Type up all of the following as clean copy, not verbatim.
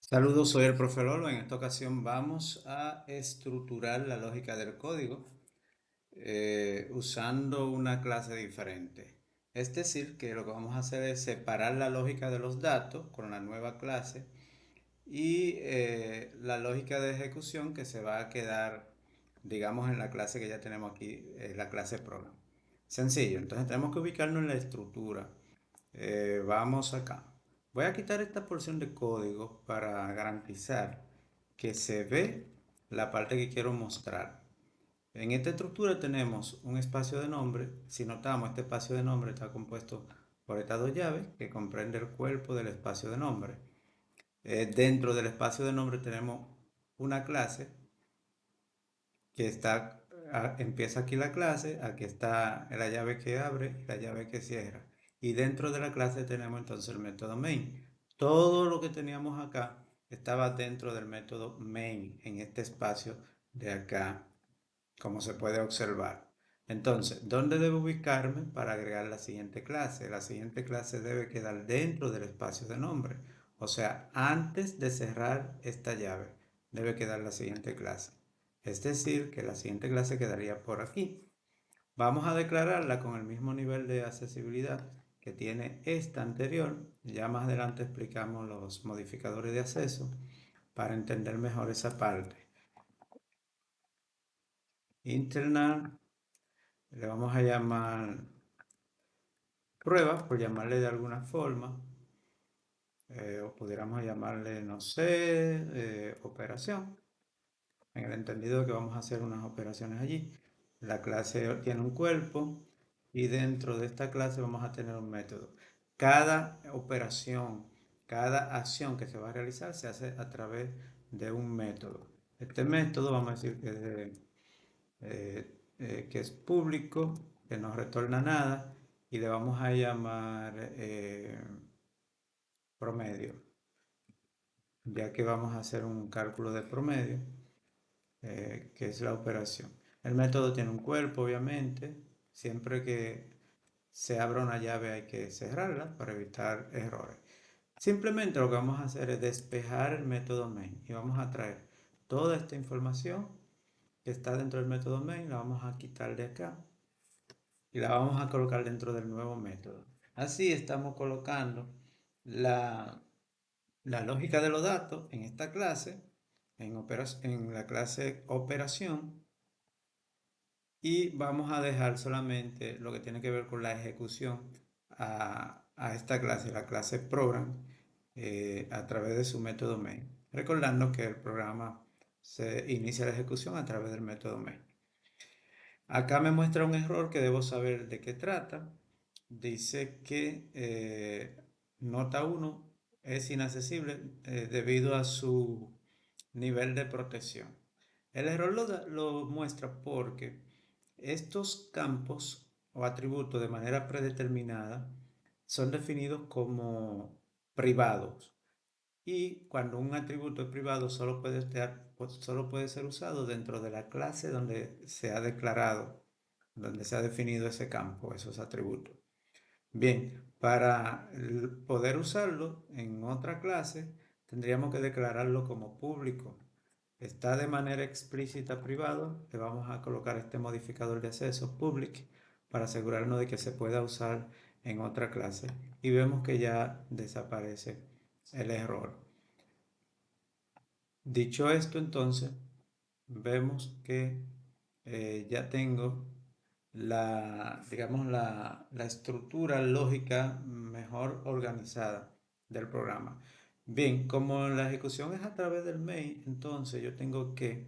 Saludos, soy el profe Lolo. En esta ocasión vamos a estructurar la lógica del código usando una clase diferente. Es decir, que lo que vamos a hacer es separar la lógica de los datos con la nueva clase y la lógica de ejecución que se va a quedar, digamos, en la clase que ya tenemos aquí, la clase program. Sencillo, entonces tenemos que ubicarnos en la estructura. Vamos acá. Voy a quitar esta porción de código para garantizar que se ve la parte que quiero mostrar. En esta estructura tenemos un espacio de nombre. Si notamos, este espacio de nombre está compuesto por estas dos llaves que comprende el cuerpo del espacio de nombre. Dentro del espacio de nombre tenemos una clase que está, empieza aquí la clase, aquí está la llave que abre y la llave que cierra. Y dentro de la clase tenemos entonces el método main. Todo lo que teníamos acá estaba dentro del método main, en este espacio de acá, como se puede observar. Entonces, ¿dónde debo ubicarme para agregar la siguiente clase? La siguiente clase debe quedar dentro del espacio de nombre. O sea, antes de cerrar esta llave, debe quedar la siguiente clase. Es decir, que la siguiente clase quedaría por aquí. Vamos a declararla con el mismo nivel de accesibilidad que tiene esta anterior. Ya más adelante explicamos los modificadores de acceso para entender mejor esa parte. Internal, le vamos a llamar pruebas, por llamarle de alguna forma. O pudiéramos llamarle, no sé, operación, en el entendido de que vamos a hacer unas operaciones allí. La clase tiene un cuerpo y dentro de esta clase vamos a tener un método. Cada operación, cada acción que se va a realizar se hace a través de un método. Este método vamos a decir que es público, que no retorna nada y le vamos a llamar promedio, ya que vamos a hacer un cálculo de promedio, que es la operación. El método tiene un cuerpo, obviamente. Siempre que se abra una llave hay que cerrarla para evitar errores. Simplemente lo que vamos a hacer es despejar el método main y vamos a traer toda esta información que está dentro del método main, la vamos a quitar de acá y la vamos a colocar dentro del nuevo método. Así estamos colocando la, la lógica de los datos en esta clase, en la clase operación, y vamos a dejar solamente lo que tiene que ver con la ejecución a esta clase, la clase program, a través de su método main. Recordando que el programa se inicia la ejecución a través del método main. Acá me muestra un error que debo saber de qué trata. Dice que nota 1 es inaccesible debido a su nivel de protección. El error lo muestra porque estos campos o atributos de manera predeterminada son definidos como privados. Y cuando un atributo es privado, solo puede ser usado dentro de la clase donde se ha declarado, donde se ha definido ese campo, esos atributos. Bien, para poder usarlo en otra clase, tendríamos que declararlo como público. Está de manera explícita privado, le vamos a colocar este modificador de acceso public para asegurarnos de que se pueda usar en otra clase. Y vemos que ya desaparece el error. Dicho esto, entonces, vemos que ya tengo digamos, la estructura lógica mejor organizada del programa. Bien, como la ejecución es a través del main, entonces yo tengo que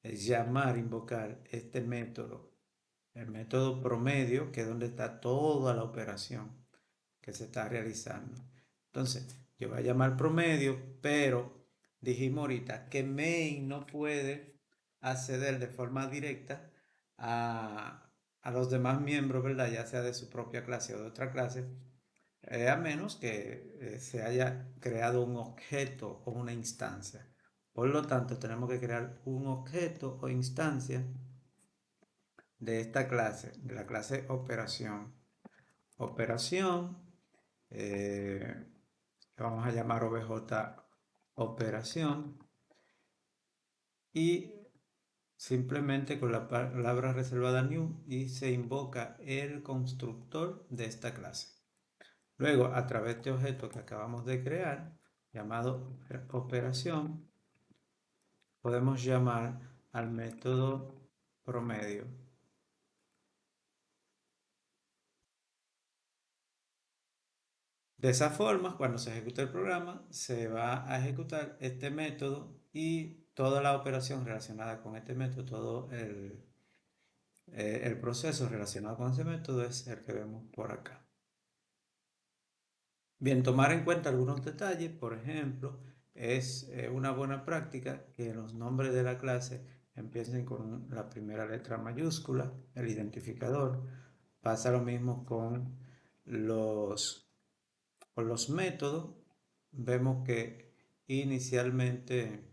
llamar, invocar este método, el método promedio, que es donde está toda la operación que se está realizando. Entonces, yo voy a llamar promedio, pero dijimos ahorita que main no puede acceder de forma directa a los demás miembros, ¿verdad? Ya sea de su propia clase o de otra clase, a menos que se haya creado un objeto o una instancia. Por lo tanto, tenemos que crear un objeto o instancia de esta clase, de la clase operación. Operación, eh, vamos a llamar obj operación y simplemente con la palabra reservada new y se invoca el constructor de esta clase. Luego, a través de este objeto que acabamos de crear, llamado operación, podemos llamar al método promedio. De esa forma, cuando se ejecute el programa, se va a ejecutar este método y toda la operación relacionada con este método, todo el proceso relacionado con ese método es el que vemos por acá. Bien, tomar en cuenta algunos detalles, por ejemplo, es una buena práctica que los nombres de la clase empiecen con la primera letra mayúscula, el identificador. Pasa lo mismo con los métodos. Vemos que inicialmente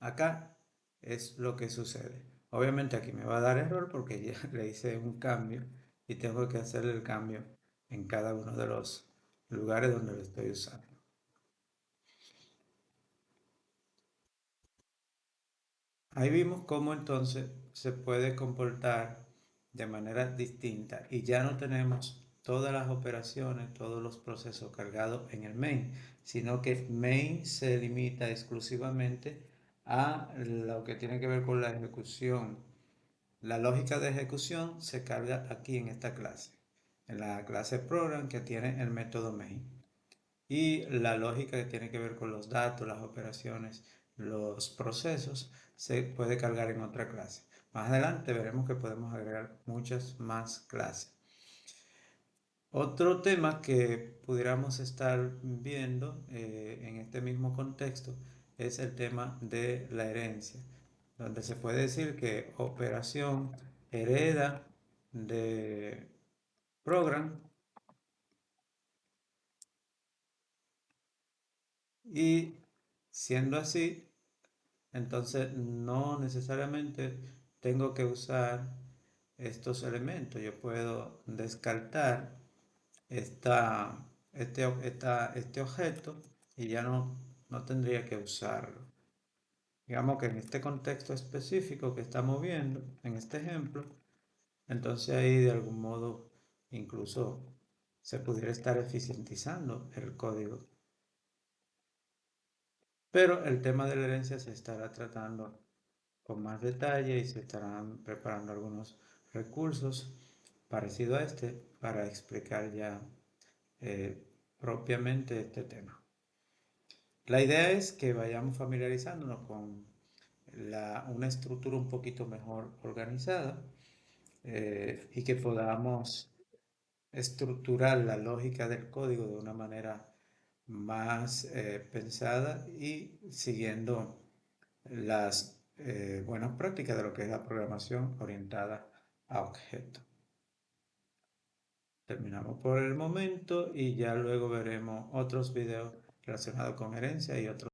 acá es lo que sucede. Obviamente aquí me va a dar error porque ya le hice un cambio y tengo que hacer el cambio en cada uno de los lugares donde lo estoy usando. Ahí vimos cómo entonces se puede comportar de manera distinta y ya no tenemos todas las operaciones, todos los procesos cargados en el main, sino que main se limita exclusivamente a lo que tiene que ver con la ejecución. La lógica de ejecución se carga aquí en esta clase, en la clase program que tiene el método main. Y la lógica que tiene que ver con los datos, las operaciones, los procesos, se puede cargar en otra clase. Más adelante veremos que podemos agregar muchas más clases. Otro tema que pudiéramos estar viendo en este mismo contexto es el tema de la herencia, donde se puede decir que operación hereda de program y siendo así, entonces no necesariamente tengo que usar estos elementos. Yo puedo descartar este objeto y ya no tendría que usarlo. Digamos que en este contexto específico que estamos viendo, en este ejemplo, entonces ahí de algún modo incluso se pudiera estar eficientizando el código. Pero el tema de la herencia se estará tratando con más detalle y se estarán preparando algunos recursos parecidos a este para explicar ya propiamente este tema. La idea es que vayamos familiarizándonos con una estructura un poquito mejor organizada y que podamos estructurar la lógica del código de una manera más pensada y siguiendo las buenas prácticas de lo que es la programación orientada a objetos. Terminamos por el momento y ya luego veremos otros videos relacionados con herencia y otros